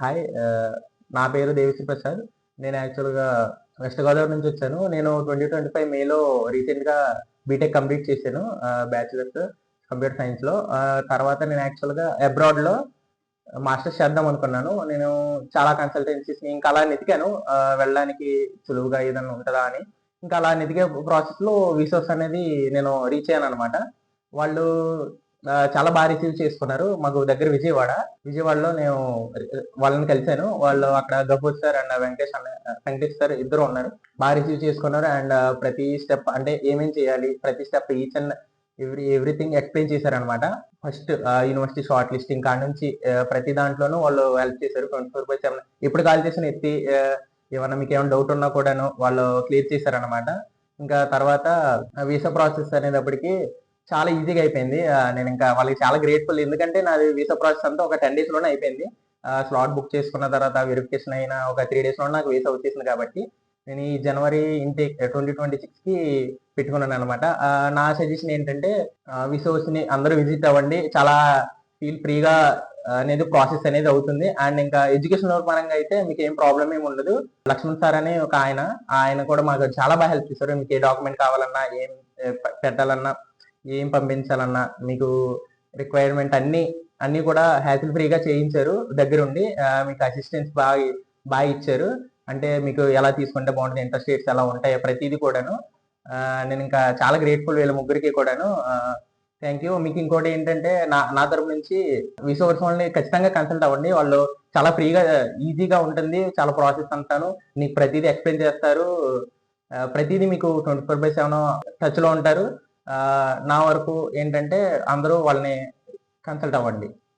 Hi. నా పేరు దేవిశ్రీ ప్రసాద్. నేను యాక్చువల్‌గా వెస్ట్ గోదావరి నుంచి వచ్చాను. నేను 2025 మేలో రీసెంట్‌గా బీటెక్ కంప్లీట్ చేశాను. బ్యాచిలర్స్ కంప్యూటర్ సైన్స్‌లో. తర్వాత నేను యాక్చువల్‌గా అబ్రాడ్‌లో మాస్టర్స్ చేద్దాం అనుకున్నాను. నేను చాలా కన్సల్టెన్సీస్‌ని ఇంకా అలా వెతికాను. వెళ్ళడానికి సులువుగా ఏదన్నా ఉంటదా అని. ఇంకా అలా వెతికే ప్రాసెస్‌లో విసోర్స్ అనేది నేను రీచ్ అయ్యాననమాట. వాళ్ళు చాలా రిసీవ్ చేసుకున్నారు. మాకు దగ్గర విజయవాడ. విజయవాడలో నేను వాళ్ళని కలిసాను. వాళ్ళు అక్కడ Gafoor sir and Venkatesh sir ఇద్దరు ఉన్నారు. రిసీవ్ చేసుకున్నారు. అండ్ ప్రతి స్టెప్ అంటే ఏమేం చేయాలి, ప్రతి step each and everything explain చేశారనమాట. ఫస్ట్ యూనివర్సిటీ షార్ట్ లిస్టింగ్ కాడ నుంచి ప్రతి దాంట్లోనూ వాళ్ళు హెల్ప్ చేశారు. 24/7 ఎప్పుడు కాల్ చేసినా ఎత్తి ఏమన్నా మీకేమైనా డౌట్ ఉన్నా కూడాను వాళ్ళు క్లియర్ చేశారనమాట. ఇంకా తర్వాత వీసా ప్రాసెస్ అనేటప్పటికి చాలా ఈజీగా అయిపోయింది. నేను ఇంకా వాళ్ళకి చాలా గ్రేట్‌ఫుల్. ఎందుకంటే నాది వీసా ప్రాసెస్ అంతా ఒక 10 డేస్‌లోనే అయిపోయింది. స్లాట్ బుక్ చేసుకున్న తర్వాత వెరిఫికేషన్ అయిన ఒక 3 డేస్‌లో నాకు వీసా వచ్చేసింది కాబట్టి, నేను ఈ జనవరి ఇంటేక్ 2026కి పెట్టుకున్నాననమాట. నా సజెషన్ ఏంటంటే విసోస్‌ని అందరూ విజిట్ అవ్వండి. చాలా ఫీల్ ఫ్రీగా అనేది ప్రాసెస్ అనేది అవుతుంది. అండ్ ఇంకా ఎడ్యుకేషన్ పరంగా అయితే మీకేం ప్రాబ్లమ్ ఏమి ఉండదు. లక్ష్మణ్ సార్ అని ఒక ఆయన కూడా మాకు చాలా హెల్ప్ చేశారు. మీకు ఏ డాక్యుమెంట్ కావాలన్నా, ఏం పెట్టాలన్నా, ఏం పంపించాలన్నా, మీకు రిక్వైర్మెంట్ అన్నీ కూడా హ్యాసిల్ ఫ్రీగా చేయించారు దగ్గరుండి. మీకు అసిస్టెన్స్ ఇచ్చారు. అంటే మీకు ఎలా తీసుకుంటే బాగుంటుంది, ఇంట్రెస్ట్ రేట్స్ ఎలా ఉంటాయి, ప్రతీది కూడాను. నేను ఇంకా చాలా గ్రేట్‌ఫుల్ వీళ్ళ ముగ్గురికి కూడాను. Thank you. మీకు ఇంకోటి ఏంటంటే నా నా తరపు నుంచి విసోవర్స్ వాళ్ళని ఖచ్చితంగా కన్సల్ట్ అవ్వండి. వాళ్ళు చాలా ఫ్రీగా, ఈజీగా ఉంటుంది. చాలా ప్రాసెస్ అంతాను. మీకు ప్రతీదీ ఎక్స్‌ప్లెయిన్ చేస్తారు. ప్రతీదీ మీకు 24/7 టచ్‌లో ఉంటారు. నా వరకు ఏంటంటే అందరూ వాళ్ళని కన్సల్ట్ అవ్వండి.